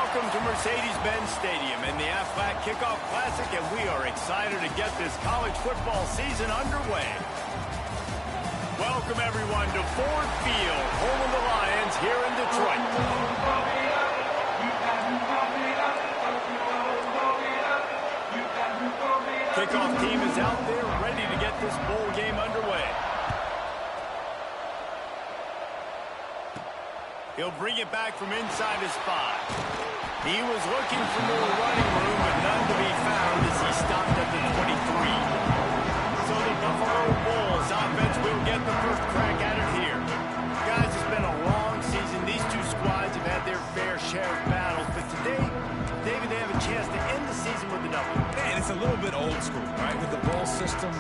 Welcome to Mercedes-Benz Stadium and the Aflac Kickoff Classic, and we are excited to get this college football season underway. Welcome, everyone, to Ford Field, home of the Lions here in Detroit. Kickoff team is out there ready to get this bowl game underway. He'll bring it back from inside his 5. He was looking for more running room, but none to be found as he stopped at the 23. So the Buffalo Bulls offense will get the first crack at it here. Guys, it's been a long season. These two squads have had their fair share of battles, but today, David, they have a chance to end the season with a W. And it's a little bit old school, right? With the bowl system,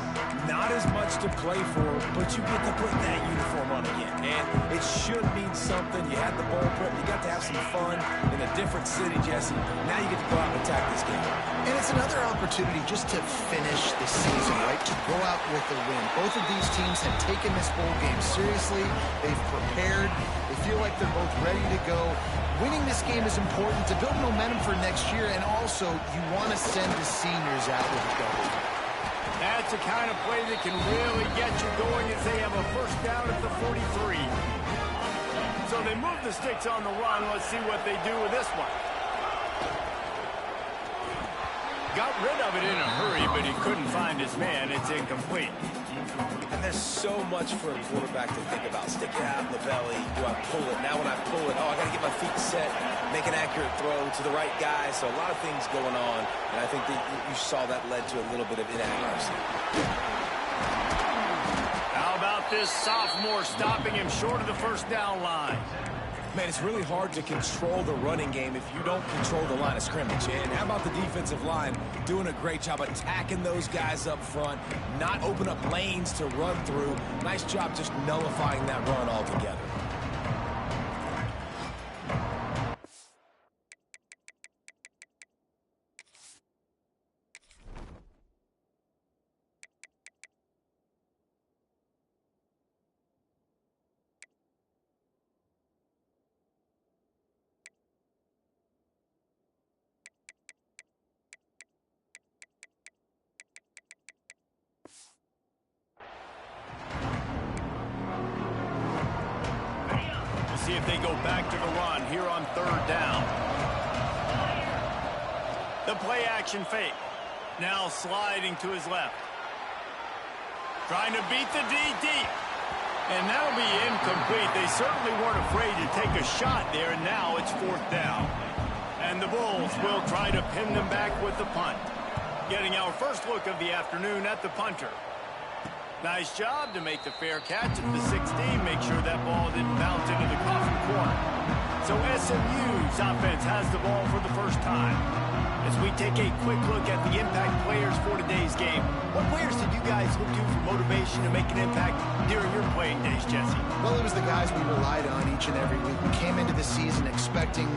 not as much to play for, but you get to put that uniform on again. And it should mean something. You had the bowl prep. You got to have some fun in a different city, Jesse. Now you get to go out and attack this game. And it's another opportunity just to finish the season, right? To go out with a win. Both of these teams have taken this bowl game seriously. They've prepared. They feel like they're both ready to go. Winning this game is important to build momentum for next year, and also you want to send the seniors out with a W. That's the kind of play that can really get you going as they have a first down at the 43. So they move the sticks on the run. Let's see what they do with this one. Got rid of it in a hurry, but he couldn't find his man. It's incomplete. And there's so much for a quarterback to think about. Stick it out in the belly. Do I pull it? Now when I pull it, I got to get my feet set, make an accurate throw to the right guy. So a lot of things going on, and I think that you saw that led to a little bit of inaccuracy. How about this sophomore stopping him short of the first down line? Man, it's really hard to control the running game if you don't control the line of scrimmage. And how about the defensive line doing a great job attacking those guys up front, not open up lanes to run through. Nice job just nullifying that run altogether. See if they go back to the run here on third down. The play action fake. Now sliding to his left. Trying to beat the D deep. And that'll be incomplete. They certainly weren't afraid to take a shot there, and now it's fourth down. And the Bulls will try to pin them back with the punt. Getting our first look of the afternoon at the punter. Nice job to make the fair catch at the 16. Make sure that ball didn't bounce into the coffin corner. So SMU's offense has the ball for the first time. As we take a quick look at the impact players for today's game, what players did you guys look to for motivation to make an impact during your playing days, Jesse? Well, it was the guys we relied on each and every week. We came into the season expecting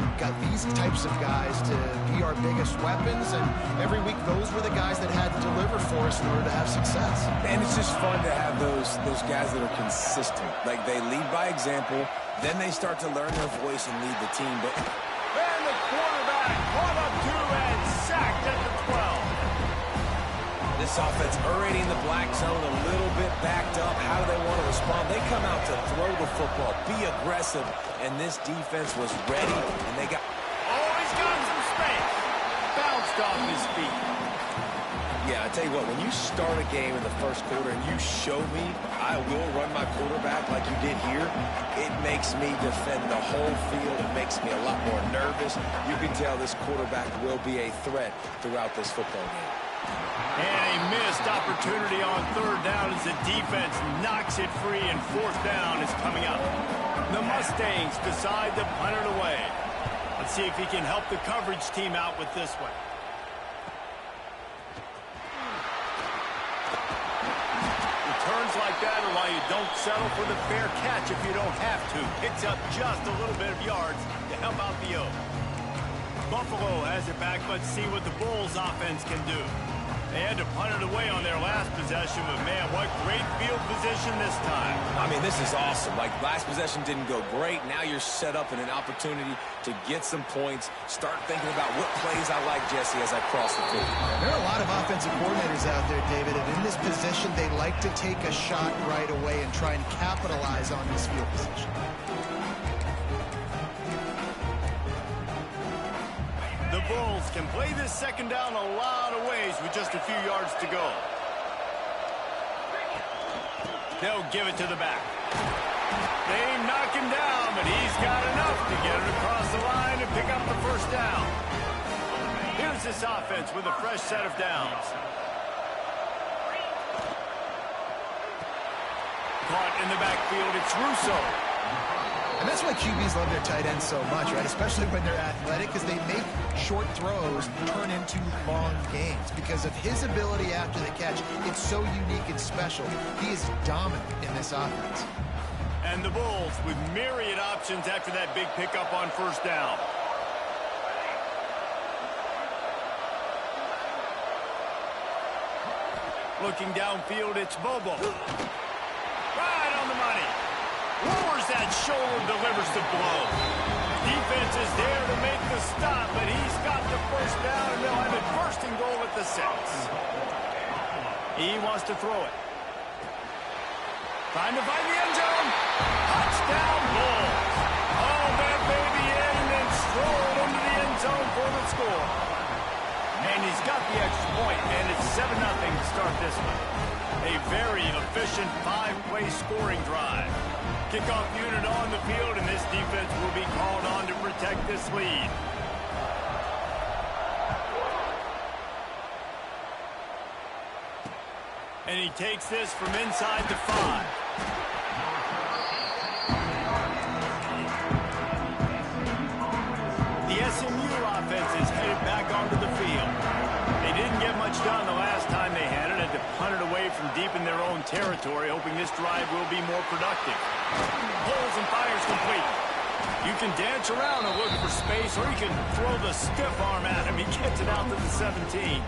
these types of guys to be our biggest weapons, and every week those were the guys that had to deliver for us in order to have success. And it's just fun to have those guys that are consistent. Like, they lead by example, then they start to learn their voice and lead the team. But and the quarterback caught up to and sacked at the 12. This offense already in the black zone, a little bit backed up. How do they want to respond? They come out to throw the football, be aggressive, and this defense was ready, and they got... Oh, he's got some space. Bounced off his feet. Yeah, I tell you what, when you start a game in the first quarter and you show me I will run my quarterback like you did here, it makes me defend the whole field. It makes me a lot more nervous. You can tell this quarterback will be a threat throughout this football game. And a missed opportunity on third down as the defense knocks it free, and fourth down is coming up. The Mustangs decide to punt it away. Let's see if he can help the coverage team out with this one. Returns like that are why you don't settle for the fair catch if you don't have to. Picks up just a little bit of yards to help out the O. Buffalo has it back. Let's see what the Bulls offense can do. They had to punt it away on their last possession, but man, what great field position this time. I mean, this is awesome. Like, last possession didn't go great. Now you're set up in an opportunity to get some points. Start thinking about what plays I like, Jesse, as I cross the field. There are a lot of offensive coordinators out there, David, and in this position, they like to take a shot right away and try and capitalize on this field position. The Bulls can play this second down a lot of ways with just a few yards to go. They'll give it to the back. They knock him down, but he's got enough to get it across the line and pick up the first down. Here's this offense with a fresh set of downs. Caught in the backfield, it's Russo. And that's why QBs love their tight ends so much, right? Especially when they're athletic, because they make short throws turn into long gains. Because of his ability after the catch, it's so unique and special. He is dominant in this offense. And the Bulls with myriad options after that big pickup on first down. Looking downfield, it's Bobo. Right on the money. Lowers that shoulder, delivers the blow. Defense is there to make the stop, but he's got the first down, and they'll have it first and goal at the 6. He wants to throw it. Trying to find the end zone. Touchdown, Bulls. Oh, that baby in and then strolled into the end zone for the score. And he's got the extra point, and it's 7-0 to start this one. A very efficient 5-play scoring drive. Kickoff unit on the field, and this defense will be called on to protect this lead. And he takes this from inside the 5. The SMU offense is headed back onto the field. They didn't get much done the last time they had it. Had to punt it away from deep in their own territory, hoping this drive will be more productive. Pulls and fires complete. You can dance around and look for space, or you can throw the stiff arm at him. He gets it out to the 17.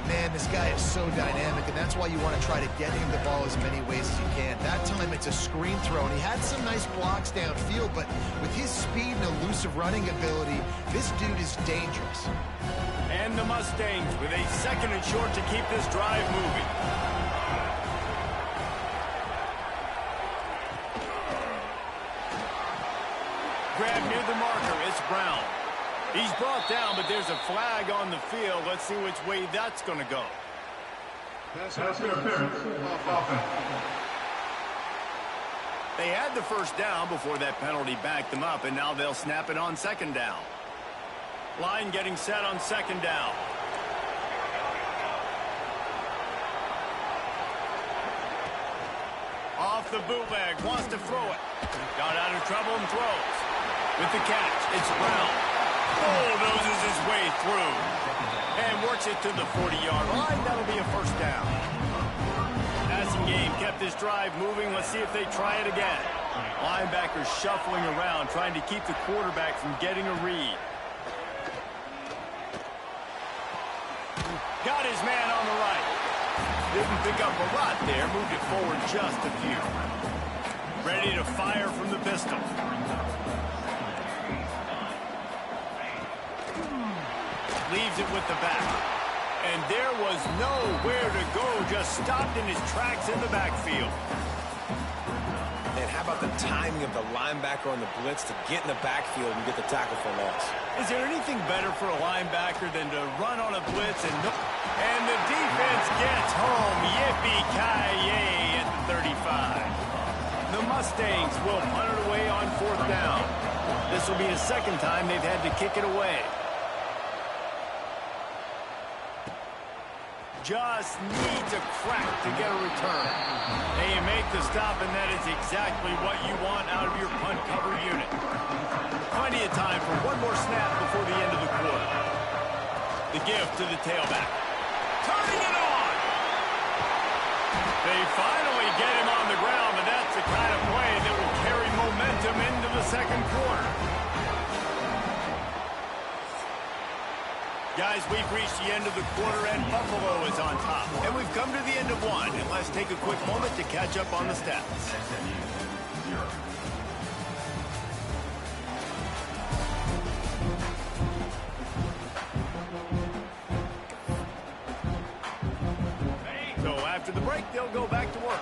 Man, this guy is so dynamic, and that's why you want to try to get him the ball as many ways as you can. That time, it's a screen throw, and he had some nice blocks downfield, but with his speed and elusive running ability, this dude is dangerous. And the Mustangs with a second and short to keep this drive moving. Grab near the marker, it's Brown. He's brought down, but there's a flag on the field. Let's see which way that's going to go. Pass interference, offense. They had the first down before that penalty backed them up, and now they'll snap it on second down. Line getting set on second down. Off the bootleg, wants to throw it. Got out of trouble and throws. With the catch, it's Brown. Bulldozes his way through and works it to the 40-yard line. That'll be a first down. Passing game kept this drive moving. Let's see if they try it again. Linebackers shuffling around, trying to keep the quarterback from getting a read. Got his man on the right. Didn't pick up a lot there. Moved it forward just a few. Ready to fire from the pistol. Leaves it with the back. And there was nowhere to go. Just stopped in his tracks in the backfield. And how about the timing of the linebacker on the blitz to get in the backfield and get the tackle for loss? Is there anything better for a linebacker than to run on a blitz and the defense gets home. Yippee-ki-yay at the 35. The Mustangs will punt it away on fourth down. This will be the second time they've had to kick it away. Just needs a crack to get a return. They make the stop, and that is exactly what you want out of your punt cover unit. Plenty of time for one more snap before the end of the quarter. The gift to the tailback. Turning it on! They finally get him on the ground, but that's the kind of play that will carry momentum into the second quarter. Guys, we've reached the end of the quarter, and Buffalo is on top. And we've come to the end of one, and let's take a quick moment to catch up on the stats. So after the break, they'll go back to work.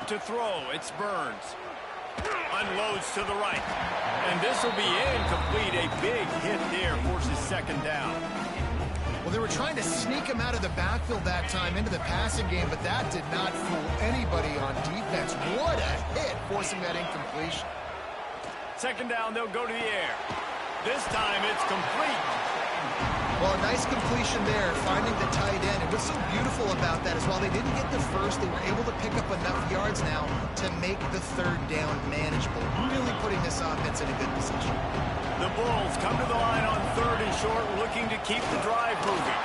To throw, it's Burns. Unloads to the right. And this will be incomplete. A big hit there, forces second down. Well, they were trying to sneak him out of the backfield that time into the passing game, but that did not fool anybody on defense. What a hit, forcing that incompletion. Second down, they'll go to the air. This time, it's complete. Well, a nice completion there, finding the tight end. And what's so beautiful about that is while they didn't get the first, they were able to pick up enough yards now to make the third down manageable. Really putting this offense in a good position. The Bulls come to the line on third and short, looking to keep the drive moving.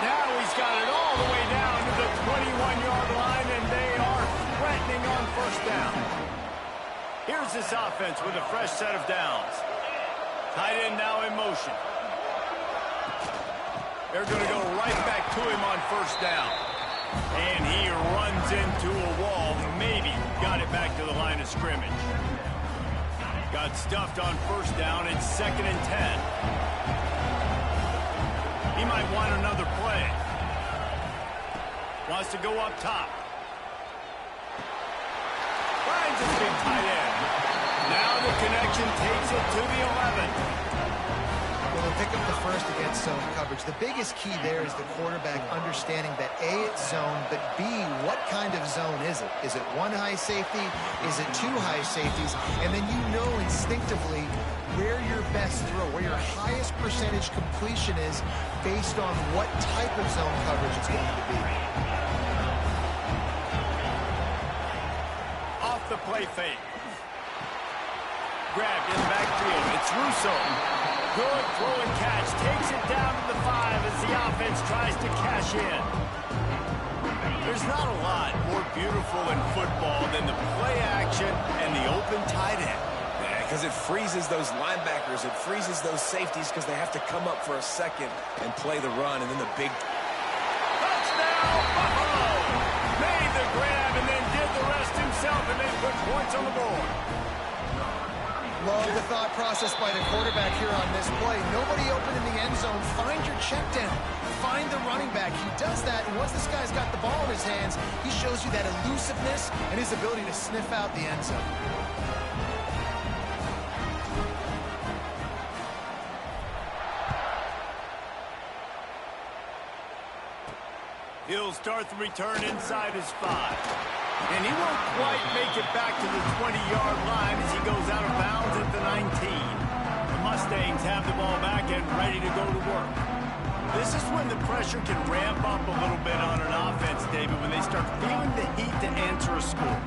Now he's got it all the way down to the 21-yard line, and they are threatening on first down. Here's this offense with a fresh set of downs. Tight end now in motion. They're going to go right back to him on first down. And he runs into a wall. Maybe got it back to the line of scrimmage. Got stuffed on first down. It's 2nd and 10. He might want another play. Wants to go up top. Finds his big tight end. Now the connection takes it to the 11. Well, they'll pick up the first against zone coverage. The biggest key there is the quarterback understanding that A, it's zone, but B, what kind of zone is it? Is it one high safety? Is it two high safeties? And then you know instinctively where your best throw, where your highest percentage completion is based on what type of zone coverage it's going to be. Off the play fake. Grabbed in the backfield. It's Russo. Good throw and catch. Takes it down to the 5 as the offense tries to cash in. There's not a lot more beautiful in football than the play action and the open tight end. Yeah, because it freezes those linebackers. It freezes those safeties because they have to come up for a second and play the run, and then the big... Touchdown, Buffalo! Made the grab and then did the rest himself and then put points on the board. Love the thought process by the quarterback here on this play. Nobody open in the end zone. Find your check down. Find the running back. He does that, and once this guy's got the ball in his hands, he shows you that elusiveness and his ability to sniff out the end zone. He'll start the return inside his 5. And he won't quite make it back to the 20-yard line as he goes out of bounds at the 19. The Mustangs have the ball back and ready to go to work. This is when the pressure can ramp up a little bit on an offense, David, when they start feeling the heat to answer a score.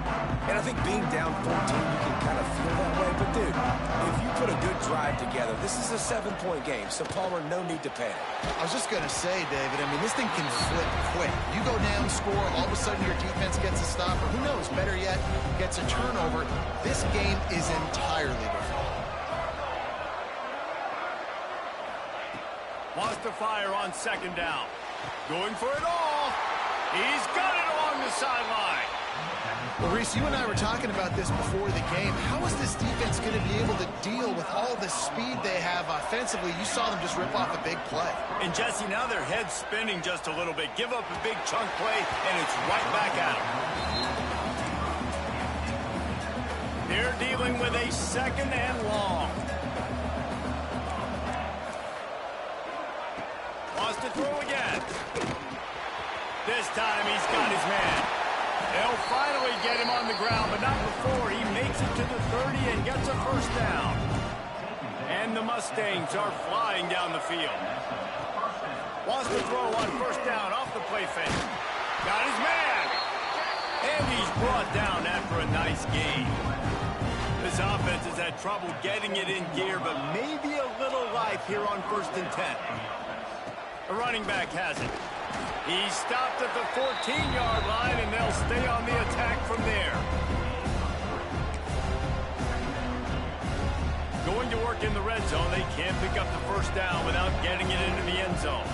And I think being down 14, you can kind of feel that way. But, dude, if you put a good drive together, this is a 7-point game, so, Palmer, no need to panic. I was just going to say, David, I mean, this thing can flip quick. You go down, score, all of a sudden your defense gets a stop, or who knows, better yet, gets a turnover. This game is entirely different. Wants to fire on second down. Going for it all. He's got it along the sideline. Well, Reese, you and I were talking about this before the game. How is this defense going to be able to deal with all the speed they have offensively? You saw them just rip off a big play. And, Jesse, now their head's spinning just a little bit. Give up a big chunk play, and it's right back at them. They're dealing with a second and long. Wants to throw again. This time he's got his man. They'll finally get him on the ground, but not before he makes it to the 30 and gets a first down. And the Mustangs are flying down the field. Wants to throw on first down off the play fake. Got his man. And he's brought down after a nice gain. This offense has had trouble getting it in gear, but maybe a little life here on 1st and 10. A running back has it. He's stopped at the 14-yard line, and they'll stay on the attack from there. Going to work in the red zone, they can't pick up the first down without getting it into the end zone.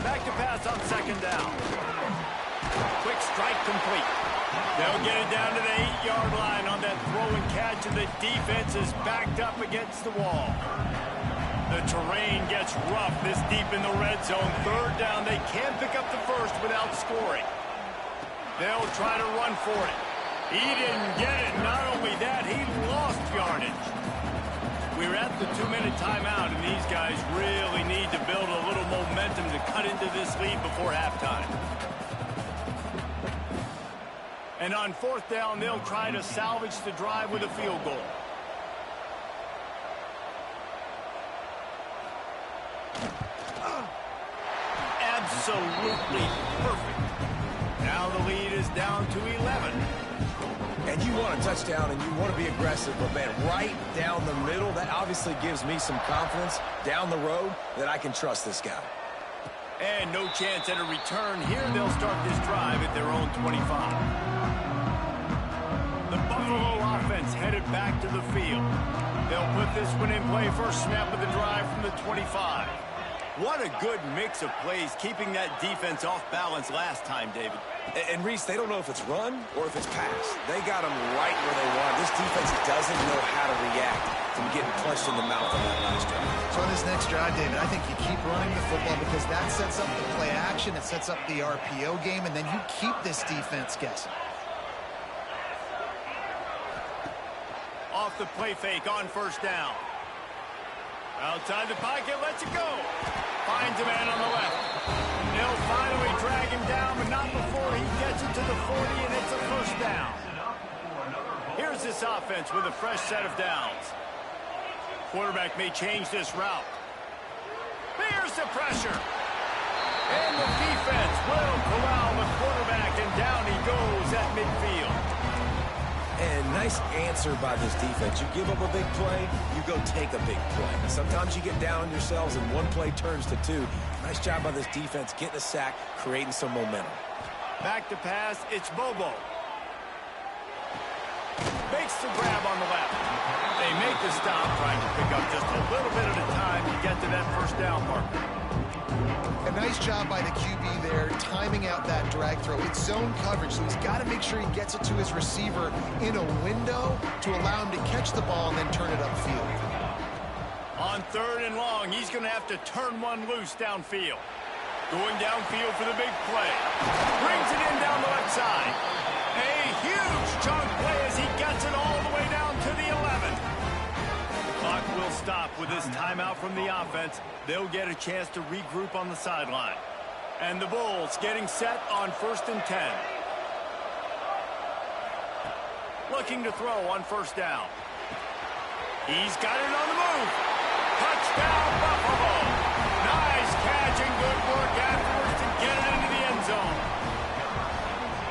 Back to pass on second down. Quick strike complete. They'll get it down to the 8-yard line on that throw and catch, and the defense is backed up against the wall. The terrain gets rough this deep in the red zone. Third down, they can't pick up the first without scoring. They'll try to run for it. He didn't get it. Not only that, he lost yardage. We're at the 2-minute timeout, and these guys really need to build a little momentum to cut into this lead before halftime. And on fourth down, they'll try to salvage the drive with a field goal. Absolutely perfect. Now the lead is down to 11. And you want a touchdown and you want to be aggressive, but man, right down the middle, that obviously gives me some confidence down the road that I can trust this guy. And no chance at a return here. They'll start this drive at their own 25. The Buffalo offense headed back to the field. They'll put this one in play. First snap of the drive from the 25. What a good mix of plays, keeping that defense off balance last time, David. And Reese, they don't know if it's run or if it's pass. They got them right where they want. This defense doesn't know how to react from getting punched in the mouth on that last drive. So on this next drive, David, I think you keep running the football because that sets up the play action, it sets up the RPO game, and then you keep this defense guessing. Off the play fake on first down. Outside the pocket, lets it go. Finds a man on the left. They'll finally drag him down, but not before he gets it to the 40, and it's a first down. Here's this offense with a fresh set of downs. Quarterback may change this route. Here's the pressure. And the defense will corral the quarterback, and down he goes at midfield. And nice answer by this defense. You give up a big play, you go take a big play. Sometimes you get down on yourselves and one play turns to two. Nice job by this defense getting a sack, creating some momentum. Back to pass, it's Bobo. Makes the grab on the left. They make the stop, trying to pick up just a little bit at a time to get to that first down marker. A nice job by the QB there, timing out that drag throw. It's zone coverage, so he's got to make sure he gets it to his receiver in a window to allow him to catch the ball and then turn it upfield. On third and long, he's going to have to turn one loose downfield. Going downfield for the big play. Brings it in down the left side. A huge chunk play as he gets it all the way down to the 11. Clock will stop with this timeout from the offense. They'll get a chance to regroup on the sideline. And the Bulls getting set on 1st and 10. Looking to throw on first down. He's got it on the move. Touchdown, Buffalo. Nice catch and good work afterwards to get it into the end zone.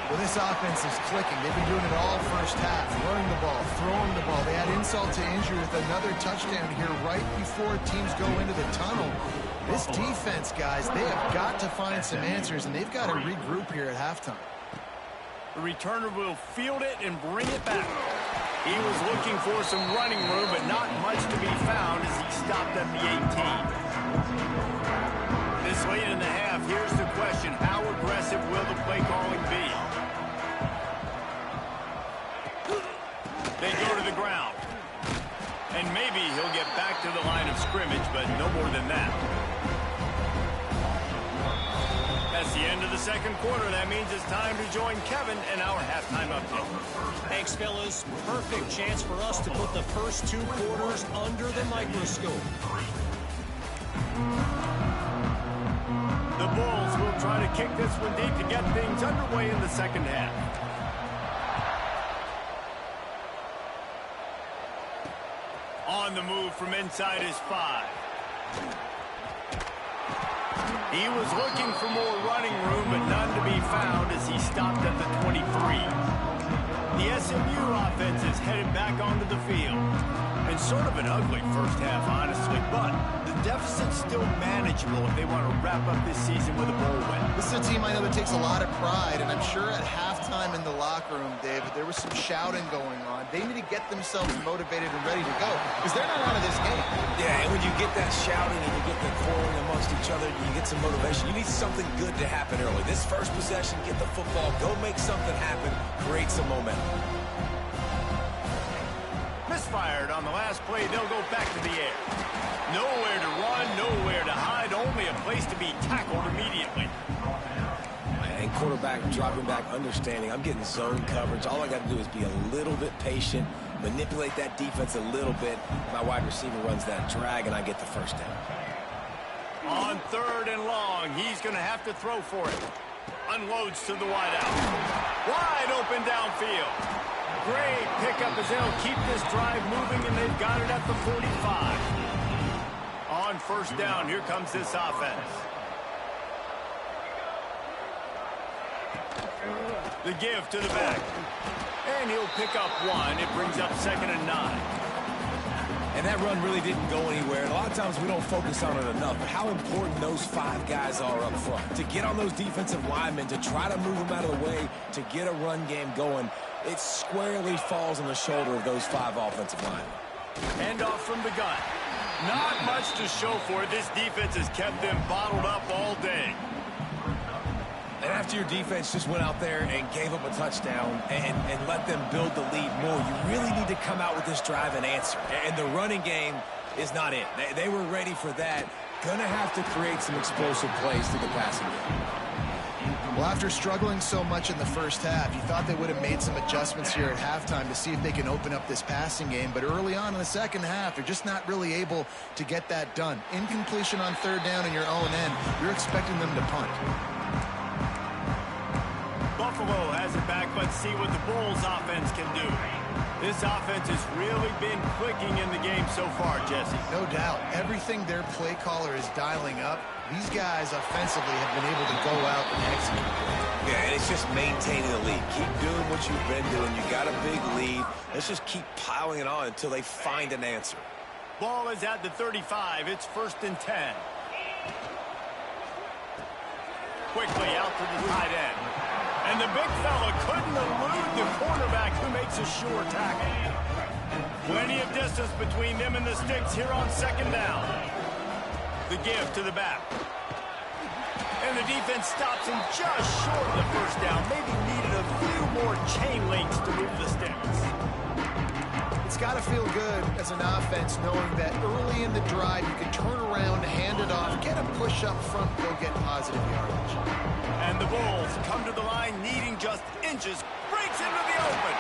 Well, this offense is clicking. They've been doing it all first half, running the ball, throwing the ball. They had insult to injury with another touchdown here right before teams go into the tunnel. This defense, guys, they have got to find some answers, and they've got to regroup here at halftime. The returner will field it and bring it back. He was looking for some running room, but not much to be found as he stopped at the 18. This late in the half, here's the question. How aggressive will the play calling be? They go to the ground. And maybe he'll get back to the line of scrimmage, but no more than that. That's the end of the second quarter. That means it's time to join Kevin and our halftime update. Thanks, fellas. Perfect chance for us to put the first two quarters under the microscope. The Bulls will try to kick this one deep to get things underway in the second half. On the move from inside his 5. He was looking for more running room, but none to be found as he stopped at the 23. The SMU offense is headed back onto the field. It's sort of an ugly first half, honestly, but the deficit's still manageable if they want to wrap up this season with a bowl win. This is a team I know that takes a lot of pride, and I'm sure at halftime in the locker room, David, there was some shouting going on. They need to get themselves motivated and ready to go, because they're not out of this game. Yeah, and when you get that shouting and you get the quarreling amongst each other, you get some motivation. You need something good to happen early. This first possession, get the football, go make something happen, create some momentum. Misfired on the last play, they'll go back to the air. Nowhere to run, nowhere to hide, only a place to be tackled immediately. And quarterback dropping back, understanding I'm getting zone coverage. All I got to do is be a little bit patient, manipulate that defense a little bit. My wide receiver runs that drag, and I get the first down. On 3rd and long, he's going to have to throw for it. Unloads to the wideout. Wide open downfield. Great pickup as they'll keep this drive moving, and they've got it at the 45. On 1st down, here comes this offense. The give to the back. And he'll pick up 1. It brings up 2nd and 9. And that run really didn't go anywhere. And a lot of times we don't focus on it enough. But how important those 5 guys are up front. To get on those defensive linemen, to try to move them out of the way, to get a run game going, it squarely falls on the shoulder of those 5 offensive linemen. Handoff from the gun. Not much to show for it. This defense has kept them bottled up all day. And after your defense just went out there and gave up a touchdown and let them build the lead more, you really need to come out with this drive and answer. And the running game is not it. They were ready for that. Gonna have to create some explosive plays through the passing game. Well, after struggling so much in the first half, you thought they would have made some adjustments here at halftime to see if they can open up this passing game. But early on in the second half, they're just not really able to get that done. Incompletion on 3rd down in your own end, you're expecting them to punt. Buffalo has it back. Let's see what the Bulls offense can do. This offense has really been clicking in the game so far, Jesse. No doubt. Everything their play caller is dialing up, these guys offensively have been able to go out and execute. Yeah, and it's just maintaining the lead. Keep doing what you've been doing. You got a big lead. Let's just keep piling it on until they find an answer. Ball is at the 35. It's 1st and 10. Quickly out to the tight end. And the big fella couldn't elude the quarterback who makes a sure tackle. Plenty of distance between them and the sticks here on 2nd down. The give to the back. And the defense stops him just short of the 1st down. Maybe needed a few more chain links to move the sticks. It's got to feel good as an offense knowing that early in the drive you can turn around, hand it off, get a push up front, go get positive yardage. And the Bulls come to the line needing just inches. Breaks into the open.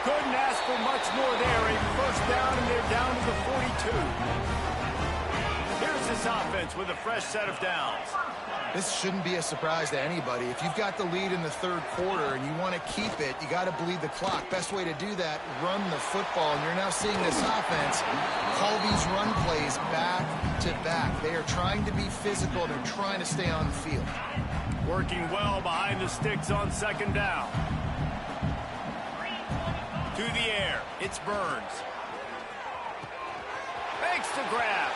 Couldn't ask for much more there. A 1st down, and they're down to the 42. Here's this offense with a fresh set of downs. This shouldn't be a surprise to anybody. If you've got the lead in the 3rd quarter and you want to keep it, you got to bleed the clock. Best way to do that, run the football. And you're now seeing this offense call these run plays back to back. They are trying to be physical. They're trying to stay on the field. Working well behind the sticks on 2nd down. To the air, it's Burns. Makes the grab.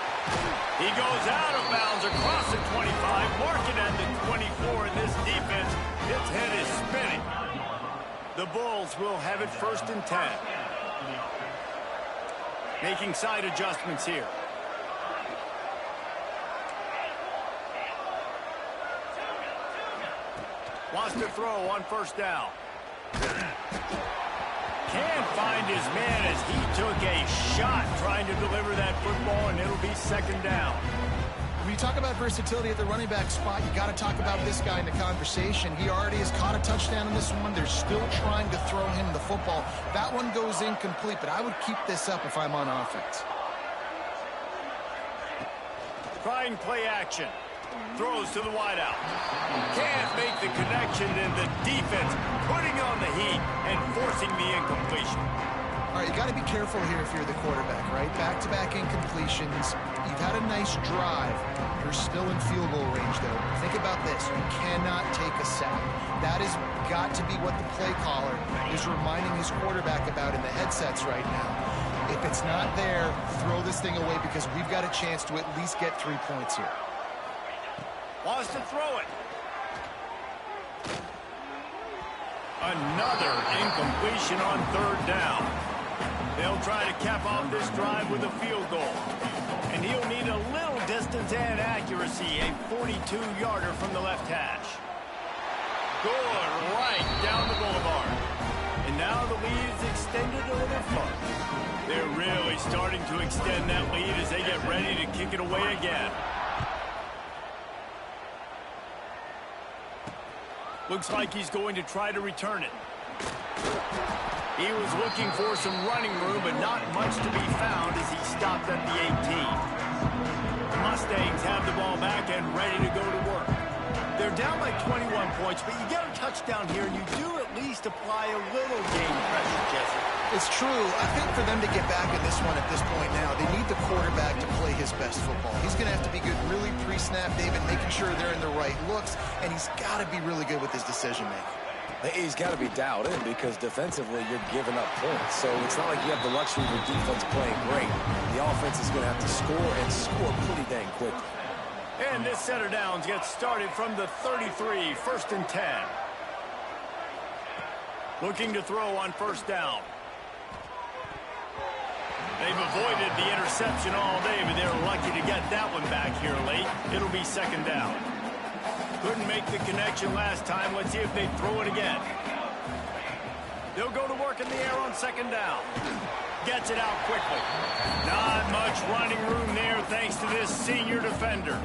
He goes out of bounds across the 25, mark it at the 24, and this defense, its head is spinning. The Bulls will have it 1st and 10. Making side adjustments here. Wants to throw on 1st down. Can't find his man as he took a shot trying to deliver that football, and it'll be 2nd down. When you talk about versatility at the running back spot, you got to talk about this guy in the conversation. He already has caught a touchdown in this one. They're still trying to throw him the football. That one goes incomplete, but I would keep this up if I'm on offense. Trying play action. Throws to the wideout. Can't make the connection, and the defense putting on the heat and forcing the incompletion. All right, you got to be careful here if you're the quarterback, right? Back-to-back incompletions. You've had a nice drive. You're still in field goal range, though. Think about this. You cannot take a sack. That That has got to be what the play caller is reminding his quarterback about in the headsets right now. If it's not there, throw this thing away because we've got a chance to at least get 3 points here. Wants to throw it. Another incompletion on 3rd down. They'll try to cap off this drive with a field goal. And he'll need a little distance and accuracy, a 42-yarder from the left hash. Good, right down the boulevard. And now the lead is extended a little further. They're really starting to extend that lead as they get ready to kick it away again. Looks like he's going to try to return it. He was looking for some running room, but not much to be found as he stopped at the 18. The Mustangs have the ball back and ready to go to work. They're down by 21 points, but you get a touchdown here, and you do at least apply a little game pressure, Jesse. It's true. I think for them to get back in this one at this point now, they need the quarterback to play his best football. He's going to have to be good really pre-snap, David, making sure they're in the right looks, and he's got to be really good with his decision-making. He's got to be dialed in because defensively you're giving up points. So it's not like you have the luxury of your defense playing great. The offense is going to have to score and score pretty dang quickly. And this set of downs gets started from the 33, 1st and 10. Looking to throw on 1st down. They've avoided the interception all day, but they're lucky to get that one back here late. It'll be 2nd down. Couldn't make the connection last time. Let's see if they throw it again. They'll go to work in the air on 2nd down. Gets it out quickly. Not much running room there thanks to this senior defender.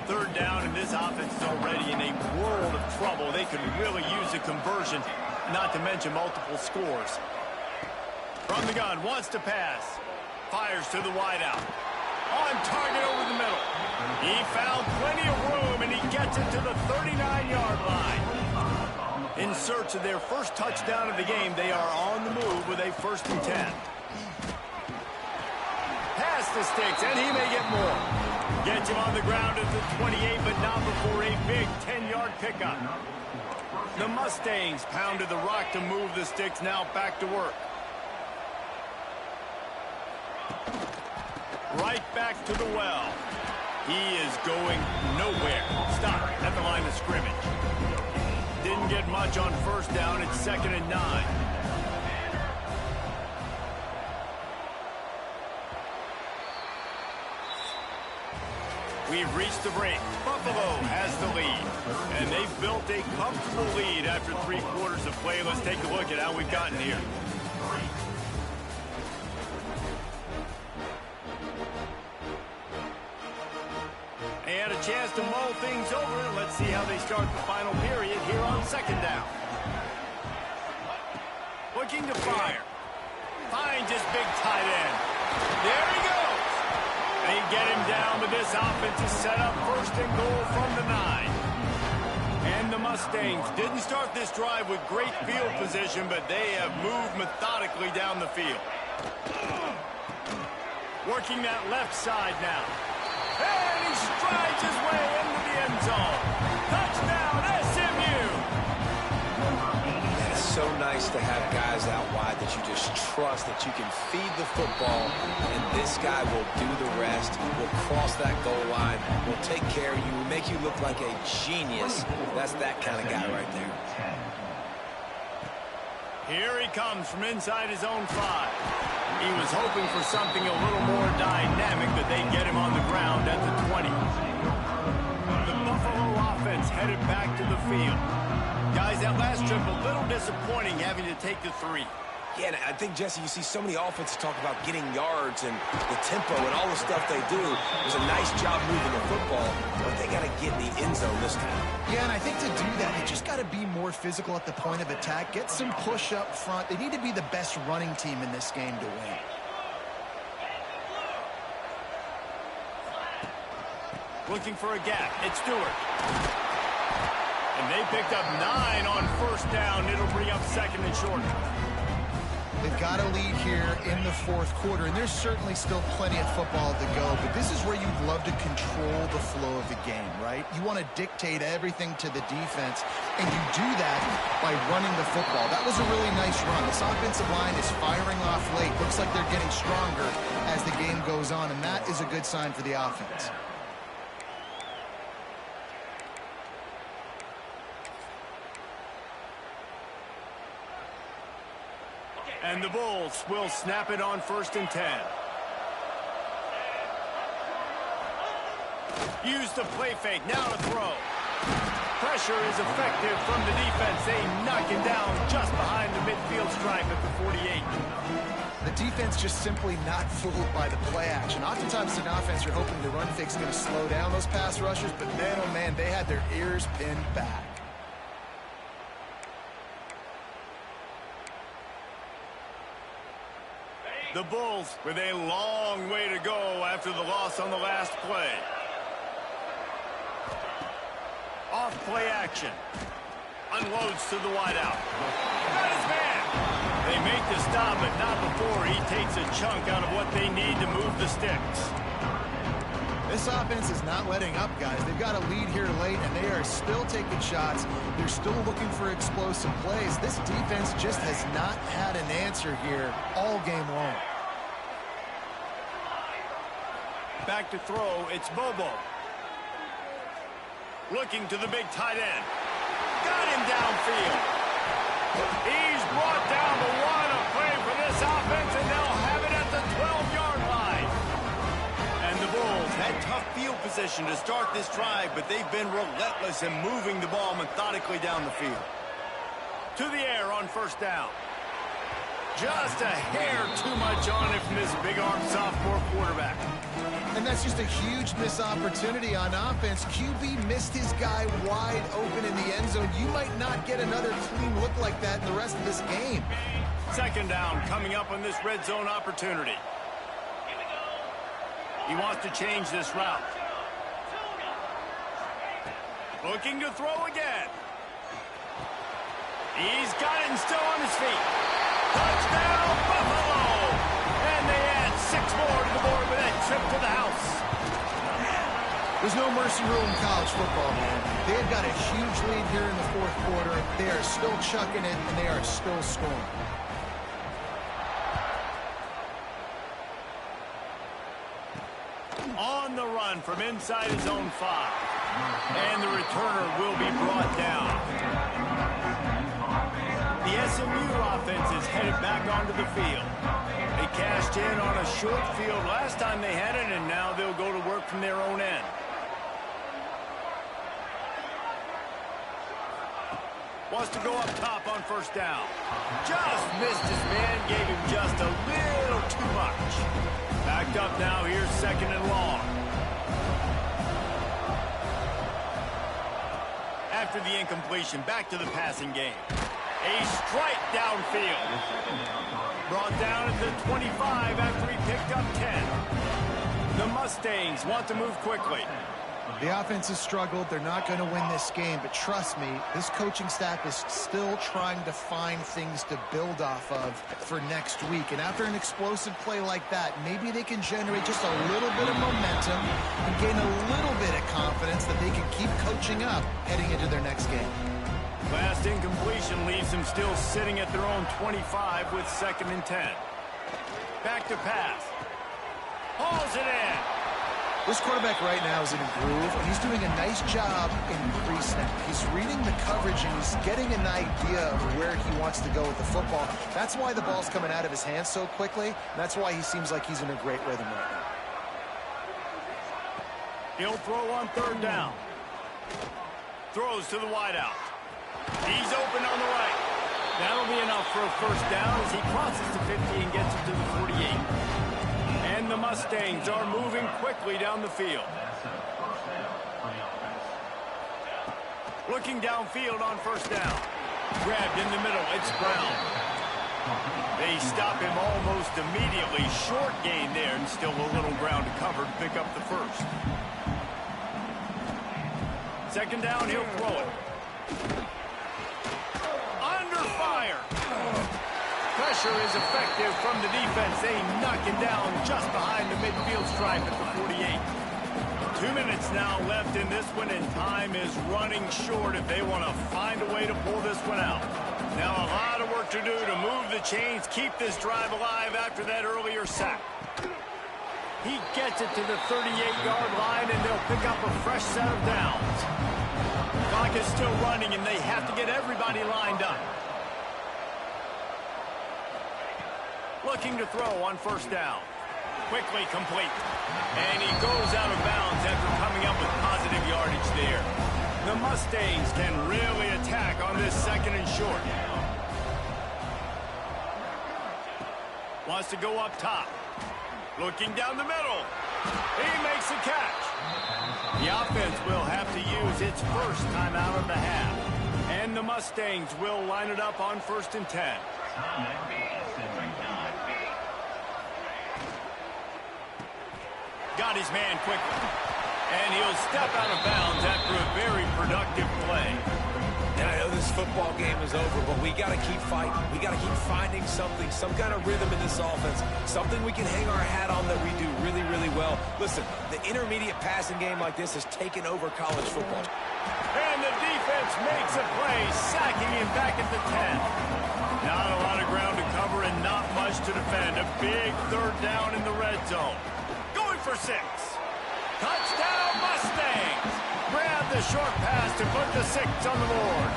3rd down, and this offense is already in a world of trouble. They could really use a conversion, not to mention multiple scores. From the gun, wants to pass. Fires to the wideout. On target over the middle. He found plenty of room, and he gets it to the 39-yard line. In search of their first touchdown of the game, they are on the move with a 1st and 10. Pass the sticks, and he may get more. Gets him on the ground at the 28, but not before a big 10-yard pickup. The Mustangs pounded the rock to move the sticks, now back to work. Right back to the well. He is going nowhere. Stop at the line of scrimmage. Didn't get much on 1st down. It's 2nd and 9. We've reached the break. Buffalo has the lead. And they've built a comfortable lead after 3 quarters of play. Let's take a look at how we've gotten here. And a chance to mull things over. Let's see how they start the final period here on 2nd down. Looking to fire. Finds his big tight end. There he goes. They get him down, but this offense is set up 1st and goal from the 9. And the Mustangs didn't start this drive with great field position, but they have moved methodically down the field. Working that left side now. And he strides his way into the end zone. Touchdown, SMU! And it's so nice to have guys out wide that you just trust that you can feed the football, and this guy will do the rest, will cross that goal line, will take care of you, will make you look like a genius. That's that kind of guy right there. Here he comes from inside his own 5. He was hoping for something a little more dynamic, but they get him on the ground at the 20. The Buffalo offense headed back to the field. Guys, that last trip a little disappointing having to take the 3. Yeah, and I think, Jesse, you see so many offenses talk about getting yards and the tempo and all the stuff they do. It was a nice job moving the football, but they got to get in the end zone this time. Yeah, and I think to do that, they just got to be more physical at the point of attack, get some push up front. They need to be the best running team in this game to win. Looking for a gap. It's Stewart. And they picked up 9 on 1st down. It'll bring up 2nd and short. They've got a lead here in the fourth quarter, and there's certainly still plenty of football to go, but this is where you'd love to control the flow of the game, right? You want to dictate everything to the defense, and you do that by running the football. That was a really nice run. This offensive line is firing off late. Looks like they're getting stronger as the game goes on, and that is a good sign for the offense. And the Bulls will snap it on 1st and 10. Use the play fake, now to throw. Pressure is effective from the defense. They knock him down just behind the midfield stripe at the 48. The defense just simply not fooled by the play action. Oftentimes in offense, you're hoping the run fake's going to slow down those pass rushers, but man, oh man, they had their ears pinned back. The Bulls with a long way to go after the loss on the last play. Off play action. Unloads to the wideout. Got his man. They make the stop, but not before he takes a chunk out of what they need to move the sticks. This offense is not letting up, guys. They've got a lead here late, and they are still taking shots. They're still looking for explosive plays. This defense just has not had an answer here all game long. Back to throw, it's Bobo. Looking to the big tight end. Got him downfield. He's brought down, but what a play for this offense, and they'll have it at the 12-yard line. And the Bulls had tough field position to start this drive, but they've been relentless in moving the ball methodically down the field. To the air on 1st down. Just a hair too much on it from this big-arm sophomore quarterback. And that's just a huge missed opportunity on offense. QB missed his guy wide open in the end zone. You might not get another clean look like that in the rest of this game. 2nd down coming up on this red zone opportunity. He wants to change this route. Looking to throw again. He's got it and still on his feet. Touchdown, Buffalo! And they add 6 more to the board with that trip to the house. There's no mercy rule in college football, man. They have got a huge lead here in the fourth quarter. They are still chucking it, and they are still scoring. On the run from inside his own 5. And the returner will be brought down. The SMU offense is headed back onto the field. They cashed in on a short field last time they had it, and now they'll go to work from their own end. Wants to go up top on 1st down. Just missed his man, gave him just a little too much. Backed up now, here's 2nd and long. After the incompletion, back to the passing game. A strike downfield. Brought down at the 25 after he picked up 10. The Mustangs want to move quickly. The offense has struggled. They're not going to win this game, but trust me, this coaching staff is still trying to find things to build off of for next week. And after an explosive play like that, maybe they can generate just a little bit of momentum and gain a little bit of confidence that they can keep coaching up heading into their next game. Last incompletion leaves them still sitting at their own 25 with 2nd and 10. Back to pass. Hauls it in. This quarterback right now is in a groove, and he's doing a nice job in pre-snap. He's reading the coverage, and he's getting an idea of where he wants to go with the football. That's why the ball's coming out of his hands so quickly, and that's why he seems like he's in a great rhythm right now. He'll throw on 3rd down. Throws to the wideout. He's open on the right. That'll be enough for a 1st down as he crosses the 50 and gets it to the 48. And the Mustangs are moving quickly down the field. Looking downfield on 1st down. Grabbed in the middle, it's Brown. They stop him almost immediately. Short gain there, and still a little ground to cover to pick up the 1st. 2nd down, he'll throw it. Under fire. pressure is effective from the defense. They knock him down just behind the midfield stripe at the 48. 2 minutes now left in this one, and time is running short if they want to find a way to pull this one out. Now a lot of work to do to move the chains, keep this drive alive after that earlier sack. He gets it to the 38-yard line, and they'll pick up a fresh set of downs. Clock is still running, and they have to get everybody lined up. Looking to throw on first down. Quickly complete. And he goes out of bounds after coming up with positive yardage there. The Mustangs can really attack on this second and short. Wants to go up top. Looking down the middle. He makes a catch. The offense will have to use its first timeout of the half. And the Mustangs will line it up on 1st and 10. Got his man quickly. And he'll step out of bounds after a very productive play. And I know this football game is over, but we got to keep fighting. We got to keep finding something, some kind of rhythm in this offense, something we can hang our hat on that we do really, really well. Listen, the intermediate passing game like this has taken over college football. And the defense makes a play, sacking him back at the 10. Not a lot of ground to cover and not much to defend. A big 3rd down in the red zone. Going for 6. Touchdown Mustangs! Grab the short pass to put the 6 on the board.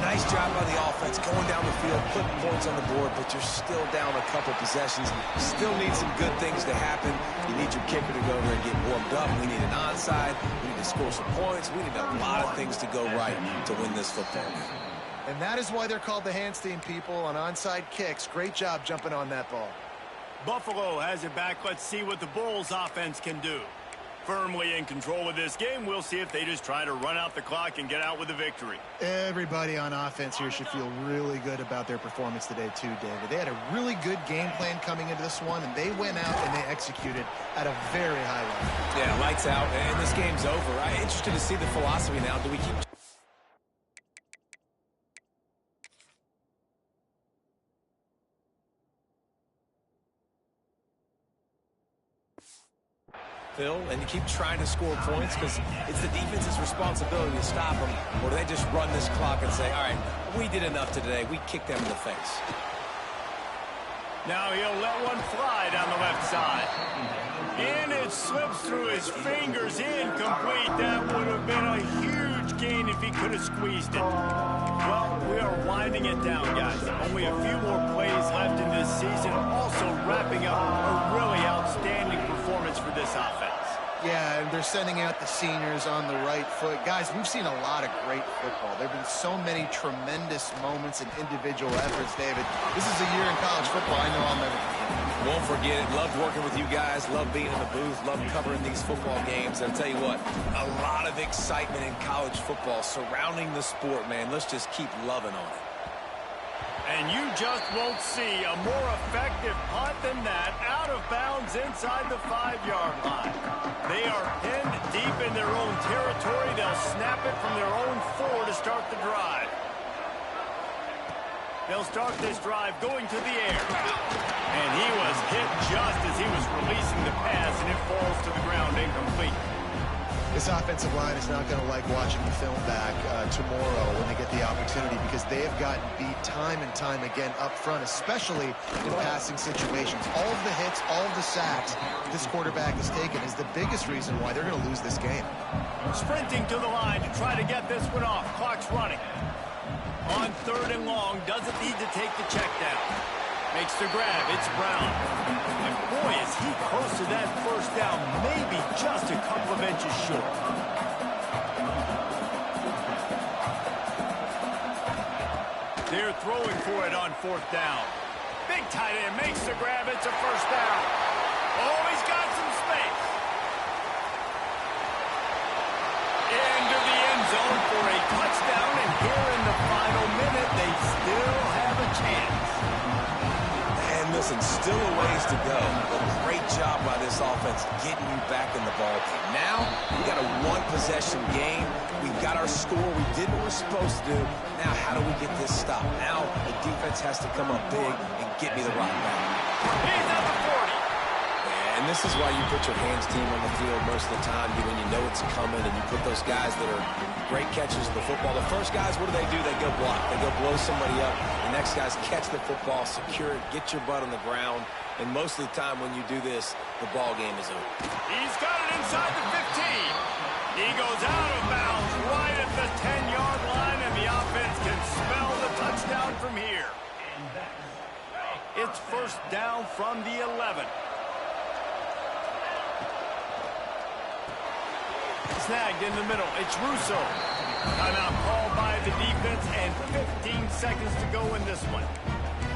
Nice job by the offense going down the field, putting points on the board, but you're still down a couple possessions. Still need some good things to happen. You need your kicker to go over and get warmed up. We need an onside. We need to score some points. We need a lot of things to go right to win this football game. And that is why they're called the Handstein people on onside kicks. Great job jumping on that ball. Buffalo has it back. Let's see what the Bulls offense can do. Firmly in control of this game. We'll see if they just try to run out the clock and get out with a victory. Everybody on offense here should feel really good about their performance today too, David. They had a really good game plan coming into this one, and they went out and they executed at a very high level. Yeah, lights out, and this game's over. I'm interested to see the philosophy now. Do we keep... Phil, and you keep trying to score points because it's the defense's responsibility to stop them, or do they just run this clock and say, all right, we did enough today, we kicked them in the face? Now he'll let one fly down the left side. And it slips through his fingers, incomplete. That would have been a huge gain if he could have squeezed it. Well, we are winding it down, guys. Only a few more plays left in this season. Also wrapping up a really outstanding performance for this offense. Yeah, and they're sending out the seniors on the right foot. Guys, we've seen a lot of great football. There have been so many tremendous moments and individual efforts, David. This is a year in college football I know I'll never forget. Won't forget it. Loved working with you guys. Loved being in the booth. Loved covering these football games. And I'll tell you what, a lot of excitement in college football surrounding the sport, man. Let's just keep loving on it. And you just won't see a more effective punt than that, out of bounds inside the 5-yard line. They are pinned deep in their own territory. They'll snap it from their own 4 to start the drive. They'll start this drive going to the air. And he was hit just as he was releasing the pass, and it falls to the ground incomplete. This offensive line is not going to like watching the film back tomorrow when they get the opportunity, because they have gotten beat time and time again up front, especially in passing situations. All of the hits, all of the sacks this quarterback has taken is the biggest reason why they're going to lose this game. Sprinting to the line to try to get this one off. Clock's running. On 3rd and long, doesn't need to take the check down. Makes the grab. It's Brown. And boy, is he close to that first down. Maybe just a couple of inches short. They're throwing for it on 4th down. Big tight end makes the grab. It's a first down. Oh, he's got some space. Into the end zone for a touchdown. And here in the final minute, they still have a chance. And the Listen, still a ways to go, but great job by this offense getting you back in the ball game. Now, we got a one-possession game. We've got our score. We did what we're supposed to do. Now, how do we get this stopped? Now, the defense has to come up big and get me the rock back. He's at the 40. And this is why you put your hands team on the field most of the time, when you know it's coming, and you put those guys that are great catchers of the football. The first guys, what do? They go block. They go blow somebody up. The next guys catch the football, secure it, get your butt on the ground. And most of the time when you do this, the ball game is over. He's got it inside the 15. He goes out of bounds right at the 10-yard line, and the offense can smell the touchdown from here. It's first down from the 11. Snagged in the middle. It's Russo. Timeout called by the defense, and 15 seconds to go in this one.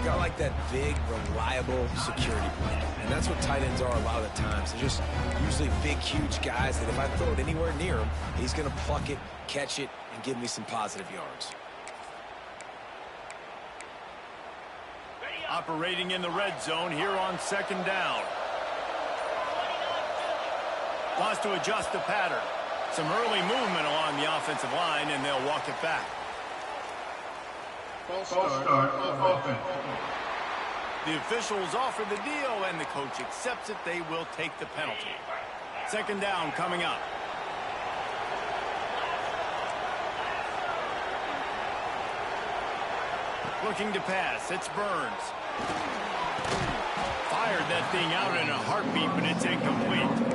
Got like that big, reliable security blanket. And that's what tight ends are a lot of the times. They're just usually big, huge guys that if I throw it anywhere near him, he's going to pluck it, catch it, and give me some positive yards. Operating in the red zone here on second down. Wants to adjust the pattern. Some early movement along the offensive line, and they'll walk it back. False start, offense. The officials offer the deal, and the coach accepts it. They will take the penalty. Second down coming up. Looking to pass. It's Burns. Fired that thing out in a heartbeat, but it's incomplete.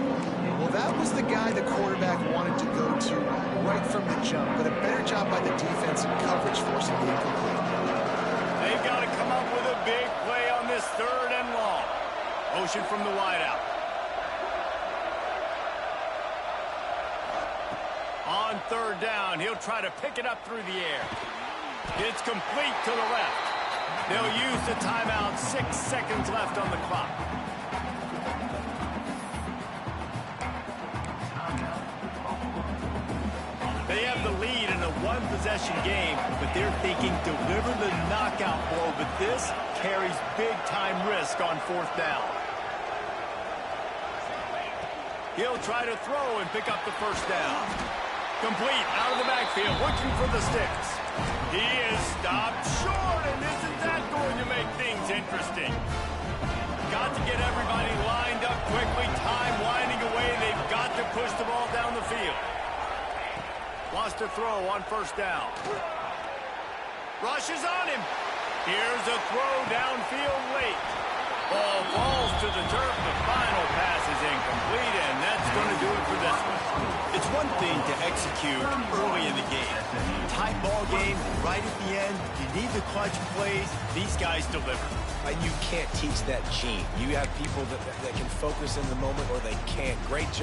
Well, that was the guy the quarterback wanted to go to right from the jump, but a better job by the defense in coverage forcing the incomplete. They've got to come up with a big play on this third and long. Motion from the wideout. On third down, he'll try to pick it up through the air. It's complete to the left. They'll use the timeout. 6 seconds left on the clock. They have the lead in a one-possession game, but they're thinking deliver the knockout blow, but this carries big-time risk on fourth down. He'll try to throw and pick up the first down. Complete out of the backfield, looking for the sticks. He is stopped short, and isn't that going to make things interesting? Got to get everybody lined up quickly, time winding away. They've got to push the ball down the field. Lost a throw on first down. Rushes on him. Here's a throw downfield late. Ball falls to the turf. The final pass is incomplete, and that's going to do it for this one. It's one thing to execute early in the game. Tight ball game, right at the end. You need the clutch plays. These guys deliver. And you can't teach that gene. You have people that can focus in the moment or they can't. Great job.